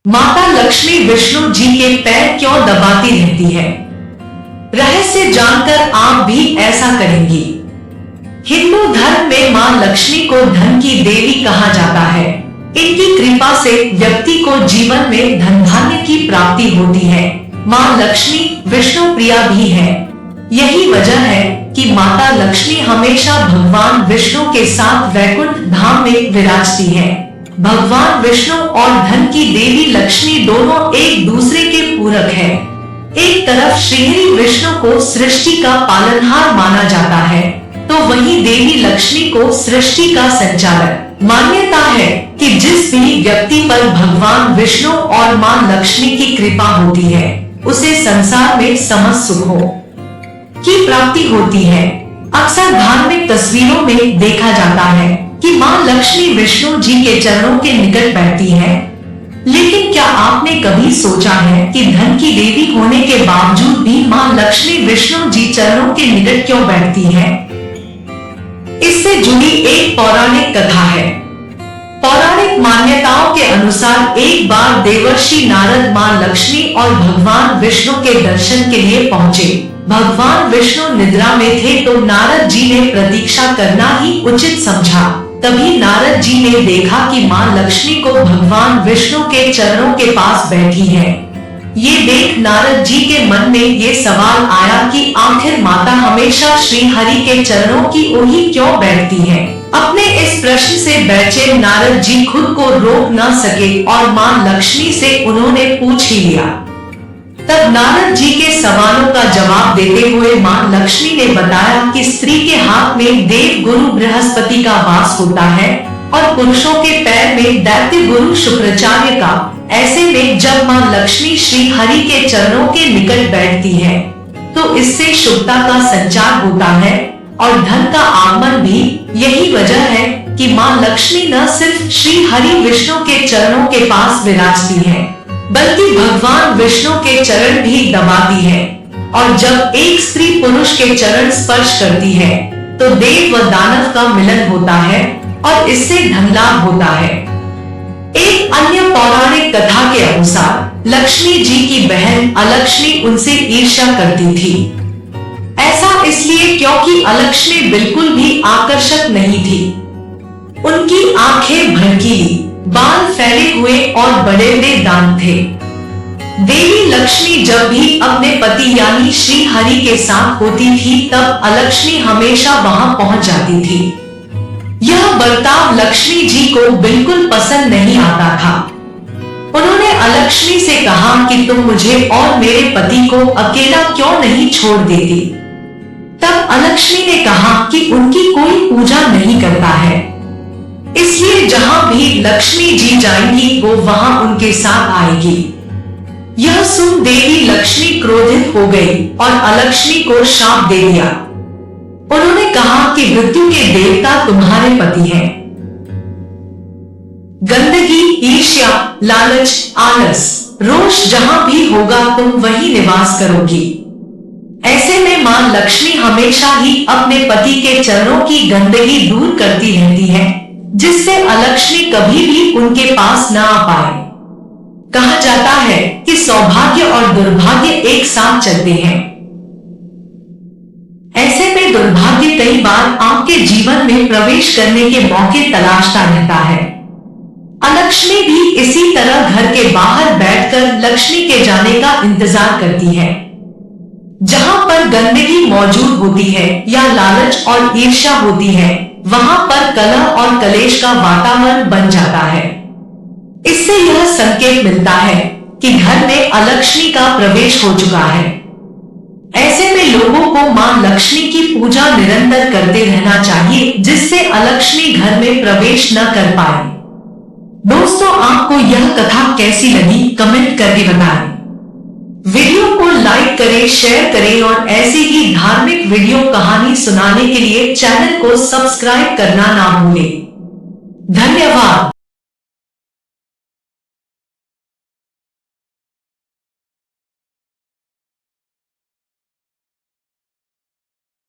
माता लक्ष्मी विष्णु जी के पैर क्यों दबाती रहती है? रहस्य जानकर आप भी ऐसा करेंगी। हिंदू धर्म में मां लक्ष्मी को धन की देवी कहा जाता है। इनकी कृपा से व्यक्ति को जीवन में धन धान्य की प्राप्ति होती है। मां लक्ष्मी विष्णु प्रिया भी है। यही वजह है कि माता लक्ष्मी हमेशा भगवान विष्णु के साथ वैकुंठ धाम में विराजती है। भगवान विष्णु और धन की देवी लक्ष्मी दोनों एक दूसरे के पूरक है। एक तरफ श्रीहरि विष्णु को सृष्टि का पालनहार माना जाता है, तो वहीं देवी लक्ष्मी को सृष्टि का संचालक। मान्यता है कि जिस भी व्यक्ति पर भगवान विष्णु और मां लक्ष्मी की कृपा होती है, उसे संसार में समस्त सुखों की प्राप्ति होती है। अक्सर धार्मिक तस्वीरों में देखा जाता है कि मां लक्ष्मी विष्णु जी के चरणों के निकट बैठती है। लेकिन क्या आपने कभी सोचा है कि धन की देवी होने के बावजूद भी मां लक्ष्मी विष्णु जी चरणों के निकट क्यों बैठती है? इससे जुड़ी एक पौराणिक कथा है। पौराणिक मान्यताओं के अनुसार एक बार देवर्षि नारद मां लक्ष्मी और भगवान विष्णु के दर्शन के लिए पहुंचे। भगवान विष्णु निद्रा में थे, तो नारद जी ने प्रतीक्षा करना ही उचित समझा। तभी नारद जी ने देखा कि मां लक्ष्मी को भगवान विष्णु के चरणों के पास बैठी है। ये देख नारद जी के मन में ये सवाल आया कि आखिर माता हमेशा श्री हरि के चरणों की ओर ही क्यों बैठती है? अपने इस प्रश्न से बेचैन नारद जी खुद को रोक न सके और मां लक्ष्मी से उन्होंने पूछ ही लिया। तब नारद जी के सवालों का जवाब देते हुए मां लक्ष्मी ने बताया कि स्त्री के हाथ में देव गुरु बृहस्पति का वास होता है और पुरुषों के पैर में दैत्य गुरु शुक्राचार्य का। ऐसे में जब मां लक्ष्मी श्री हरि के चरणों के निकट बैठती है, तो इससे शुभता का संचार होता है और धन का आगमन भी। यही वजह है कि मां लक्ष्मी न सिर्फ श्री हरि विष्णु के चरणों के पास विराजती है, बल्कि भगवान विष्णु के चरण भी दबाती है। और जब एक स्त्री पुरुष के चरण स्पर्श करती है, तो देव व दानव का मिलन होता है और इससे धन लाभ होता है। एक अन्य पौराणिक कथा के अनुसार लक्ष्मी जी की बहन अलक्ष्मी उनसे ईर्ष्या करती थी। ऐसा इसलिए क्योंकि अलक्ष्मी बिल्कुल भी आकर्षक नहीं थी। उनकी आंखें भड़कीली, बाल फैले हुए और बड़े बड़े दांत थे। देवी लक्ष्मी जब भी अपने पति यानी श्री हरि के साथ होती थी, तब अलक्ष्मी हमेशा वहां पहुंच जाती थी। यह बर्ताव लक्ष्मी जी को बिल्कुल पसंद नहीं आता था। उन्होंने अलक्ष्मी से कहा कि तुम मुझे और मेरे पति को अकेला क्यों नहीं छोड़ देती? तब अलक्ष्मी ने कहा कि उनकी कोई पूजा नहीं करता है, इसलिए जहां भी लक्ष्मी जी जाएंगी वो वहां उनके साथ आएगी। यह सुन देवी लक्ष्मी क्रोधित हो गई और अलक्ष्मी को शाप दे दिया। उन्होंने कहा कि मृत्यु के देवता तुम्हारे पति हैं। गंदगी, ईर्ष्या, लालच, आलस, रोष जहां भी होगा तुम वहीं निवास करोगी। ऐसे में मां लक्ष्मी हमेशा ही अपने पति के चरणों की गंदगी दूर करती रहती है, जिससे अलक्ष्मी कभी भी उनके पास न आ पाए। कहा जाता है कि सौभाग्य और दुर्भाग्य एक साथ चलते हैं। ऐसे में दुर्भाग्य कई बार आपके जीवन में प्रवेश करने के मौके तलाशता रहता है। अलक्ष्मी भी इसी तरह घर के बाहर बैठकर लक्ष्मी के जाने का इंतजार करती है। जहां पर गंदगी मौजूद होती है या लालच और ईर्ष्या होती है, वहां पर कलह और कलेश का वातावरण बन जाता है। इससे यह संकेत मिलता है कि घर में अलक्ष्मी का प्रवेश हो चुका है। ऐसे में लोगों को मां लक्ष्मी की पूजा निरंतर करते रहना चाहिए, जिससे अलक्ष्मी घर में प्रवेश न कर पाए। दोस्तों, आपको यह कथा कैसी लगी कमेंट करके बताएं। वीडियो को लाइक करें, शेयर करें और ऐसे ही धार्मिक वीडियो कहानी सुनाने के लिए चैनल को सब्सक्राइब करना ना भूलें। धन्यवाद।